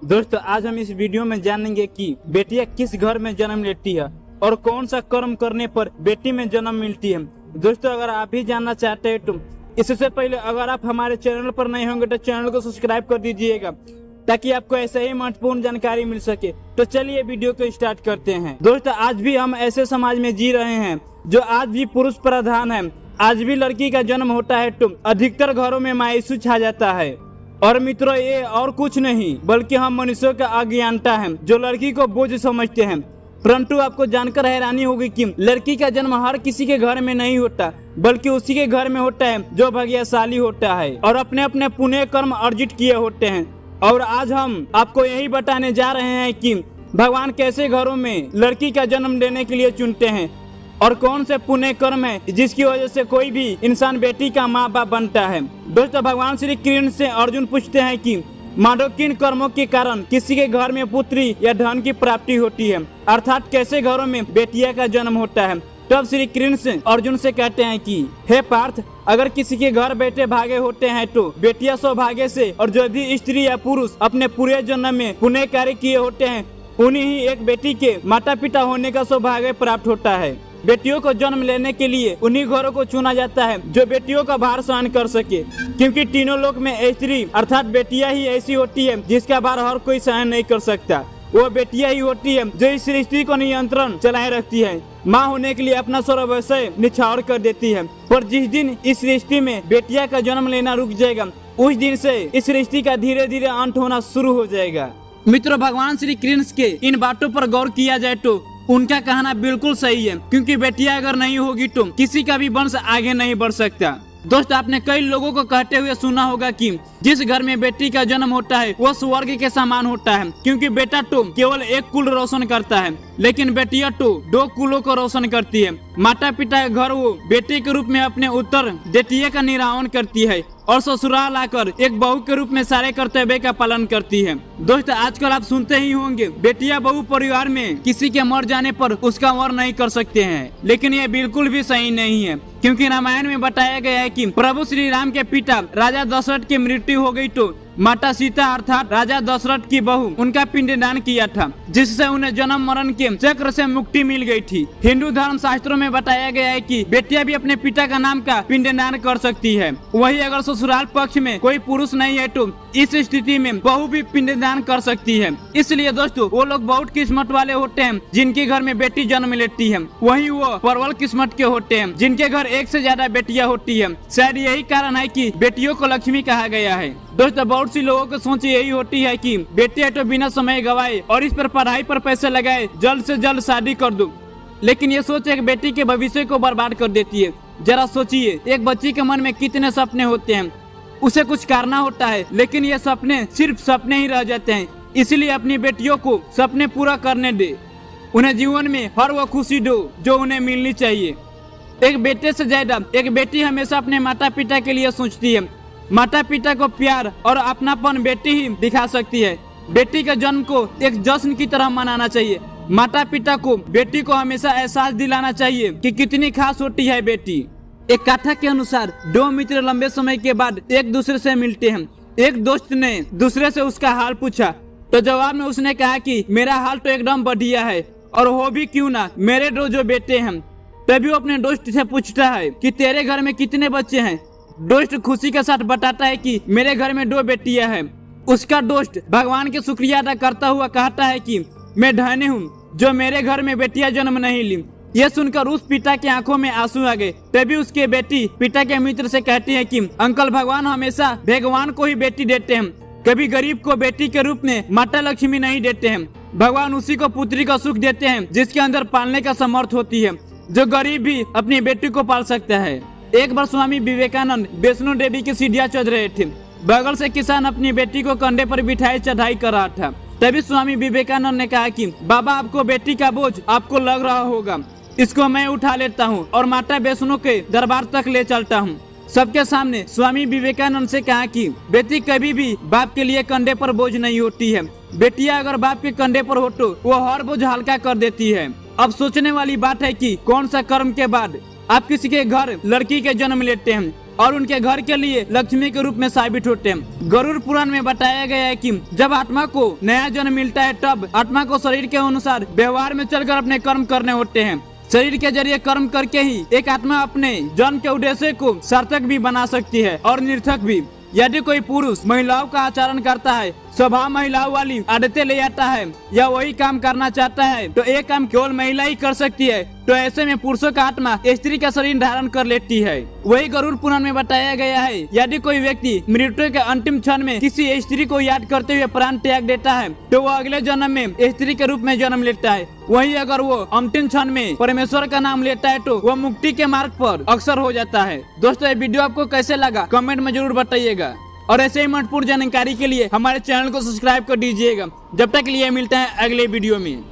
दोस्तों आज हम इस वीडियो में जानेंगे कि बेटियां किस घर में जन्म लेती है और कौन सा कर्म करने पर बेटी में जन्म मिलती है। दोस्तों अगर आप भी जानना चाहते हैं तो इससे पहले अगर आप हमारे चैनल पर नए होंगे तो चैनल को सब्सक्राइब कर दीजिएगा ताकि आपको ऐसे ही महत्वपूर्ण जानकारी मिल सके। तो चलिए वीडियो को स्टार्ट करते हैं। दोस्तों आज भी हम ऐसे समाज में जी रहे हैं जो आज भी पुरुष प्रधान है। आज भी लड़की का जन्म होता है तो अधिकतर घरों में मायूसी छा जाता है। और मित्रों ये और कुछ नहीं बल्कि हम मनुष्यों का अज्ञानता है जो लड़की को बोझ समझते हैं। परंतु आपको जानकर हैरानी होगी कि लड़की का जन्म हर किसी के घर में नहीं होता बल्कि उसी के घर में होता है जो भाग्यशाली होता है और अपने अपने पुण्य कर्म अर्जित किए होते हैं। और आज हम आपको यही बताने जा रहे हैं कि भगवान कैसे घरों में लड़की का जन्म लेने के लिए चुनते हैं और कौन से पुण्य कर्म है जिसकी वजह से कोई भी इंसान बेटी का माँ बाप बनता है। दोस्तों भगवान श्री कृष्ण से अर्जुन पूछते हैं कि मानो किन कर्मों के कारण किसी के घर में पुत्री या धन की प्राप्ति होती है, अर्थात कैसे घरों में बेटिया का जन्म होता है। तब श्री कृष्ण अर्जुन से कहते हैं कि हे पार्थ, अगर किसी के घर बेटे भागे होते हैं तो बेटिया सौभाग्य से, और जो भी स्त्री या पुरुष अपने पूरे जन्म में पुण्य कार्य किए होते हैं उन्हीं ही एक बेटी के माता पिता होने का सौभाग्य प्राप्त होता है। बेटियों को जन्म लेने के लिए उन्हीं घरों को चुना जाता है जो बेटियों का भार सहन कर सके, क्योंकि तीनों लोक में स्त्री अर्थात बेटियां ही ऐसी होती है जिसका भार हर कोई सहन नहीं कर सकता। वो बेटियां ही होती है जो इस सृष्टि को नियंत्रण चलाए रखती है, माँ होने के लिए अपना सर्वस्व निछावर कर देती है। पर जिस दिन इस सृष्टि में बेटिया का जन्म लेना रुक जाएगा उस दिन से इस सृष्टि का धीरे धीरे अंत होना शुरू हो जाएगा। मित्रों भगवान श्री कृष्ण के इन बातों पर गौर किया जाए तो उनका कहना बिल्कुल सही है, क्योंकि बेटियां अगर नहीं होगी तो किसी का भी वंश आगे नहीं बढ़ सकता। दोस्त आपने कई लोगों को कहते हुए सुना होगा कि जिस घर में बेटी का जन्म होता है वह स्वर्ग के समान होता है, क्योंकि बेटा तो केवल एक कुल रोशन करता है लेकिन बेटिया तो 2 कुलों को रोशन करती है। माता पिता का घर वो बेटे के रूप में अपने उत्तर बेटिया का निर्वाहन करती है और ससुराल आकर एक बहू के रूप में सारे कर्तव्य का पालन करती है। दोस्त आजकल आप सुनते ही होंगे बेटियां बहू परिवार में किसी के मर जाने पर उसका वर नहीं कर सकते हैं, लेकिन ये बिल्कुल भी सही नहीं है, क्योंकि रामायण में बताया गया है कि प्रभु श्री राम के पिता राजा दशरथ की मृत्यु हो गई तो माता सीता अर्थात राजा दशरथ की बहू उनका पिंडदान किया था, जिससे उन्हें जन्म मरण के चक्र से मुक्ति मिल गई थी। हिंदू धर्म शास्त्रों में बताया गया है कि बेटियां भी अपने पिता का नाम का पिंडदान कर सकती है। वही अगर ससुराल पक्ष में कोई पुरुष नहीं है तो इस स्थिति में बहू भी पिंडदान कर सकती है। इसलिए दोस्तों वो लोग बहुत किस्मत वाले होते हैं जिनके घर में बेटी जन्म लेती है, वही वो प्रबल किस्मत के होते हैं जिनके घर एक से ज्यादा बेटियां होती है। शायद यही कारण है कि बेटियों को लक्ष्मी कहा गया है। दोस्तों बहुत सी लोगों की सोच यही होती है कि बेटियां तो बिना समय गवाए और इस पर पढ़ाई पर पैसे लगाए जल्द से जल्द शादी कर दूं, लेकिन ये सोच एक बेटी के भविष्य को बर्बाद कर देती है। जरा सोचिए एक बच्ची के मन में कितने सपने होते हैं, उसे कुछ करना होता है लेकिन ये सपने सिर्फ सपने ही रह जाते हैं। इसलिए अपनी बेटियों को सपने पूरा करने दे, उन्हें जीवन में हर वो खुशी दो जो उन्हें मिलनी चाहिए। एक बेटे से ज्यादा एक बेटी हमेशा अपने माता पिता के लिए सोचती है। माता पिता को प्यार और अपनापन बेटी ही दिखा सकती है। बेटी के जन्म को एक जश्न की तरह मनाना चाहिए। माता पिता को बेटी को हमेशा एहसास दिलाना चाहिए कि कितनी खास होती है बेटी। एक कथा के अनुसार 2 मित्र लंबे समय के बाद एक दूसरे से मिलते हैं। एक दोस्त ने दूसरे से उसका हाल पूछा तो जवाब में उसने कहा कि मेरा हाल तो एकदम बढ़िया है और हो भी क्यों ना, मेरे 2 जो बेटे हैं। तभी वो अपने दोस्त से पूछता है कि तेरे घर में कितने बच्चे हैं। दोस्त खुशी के साथ बताता है कि मेरे घर में 2 बेटियां हैं। उसका दोस्त भगवान के शुक्रिया अदा करता हुआ कहता है कि मैं धन्य हूँ जो मेरे घर में बेटियां जन्म नहीं ली। यह सुनकर उस पिता की आंखों में आंसू आ गए। तभी उसके बेटी पिता के मित्र से कहती है कि अंकल भगवान हमेशा भगवान को ही बेटी देते हैं, कभी गरीब को बेटी के रूप में माता लक्ष्मी नहीं देते हैं। भगवान उसी को पुत्री का सुख देते हैं जिसके अंदर पालने का समर्थ होती है, जो गरीब भी अपनी बेटी को पाल सकता है। एक बार स्वामी विवेकानंद वैष्णो देवी की सीढ़ियां चढ़ रहे थे। बगल से किसान अपनी बेटी को कंधे पर बिठाए चढ़ाई कर रहा था। तभी स्वामी विवेकानंद ने कहा कि बाबा आपको बेटी का बोझ आपको लग रहा होगा, इसको मैं उठा लेता हूँ और माता वैष्णो के दरबार तक ले चलता हूँ। सबके सामने स्वामी विवेकानंद से कहा कि बेटी कभी भी बाप के लिए कंधे पर बोझ नहीं होती है। बेटियां अगर बाप के कंधे पर हो तो वो हर बोझ हल्का कर देती है। अब सोचने वाली बात है कि कौन सा कर्म के बाद आप किसी के घर लड़की के जन्म लेते हैं। और उनके घर के लिए लक्ष्मी के रूप में साबित होते हैं। गरुड़ पुराण में बताया गया है कि जब आत्मा को नया जन्म मिलता है तब आत्मा को शरीर के अनुसार व्यवहार में चलकर अपने कर्म करने होते हैं। शरीर के जरिए कर्म करके ही एक आत्मा अपने जन्म के उद्देश्य को सार्थक भी बना सकती है और निरर्थक भी। यदि कोई पुरुष महिलाओं का आचरण करता है, स्वभाव महिलाओं वाली आदतें ले आता है या वही काम करना चाहता है तो एक काम केवल महिला ही कर सकती है, तो ऐसे में पुरुषों का आत्मा स्त्री का शरीर धारण कर लेती है। वही गरुड़ पुराण में बताया गया है, यदि कोई व्यक्ति मृत्यु के अंतिम क्षण में किसी स्त्री को याद करते हुए प्राण त्याग देता है तो वह अगले जन्म में स्त्री के रूप में जन्म लेता है। वहीं अगर वो अंतिम क्षण में परमेश्वर का नाम लेता है तो वह मुक्ति के मार्ग पर अक्सर हो जाता है। दोस्तों, ये वीडियो आपको कैसे लगा कमेंट में जरूर बताइएगा और ऐसे ही महत्वपूर्ण जानकारी के लिए हमारे चैनल को सब्सक्राइब कर दीजिएगा। जब तक के लिए मिलते हैं अगले वीडियो में।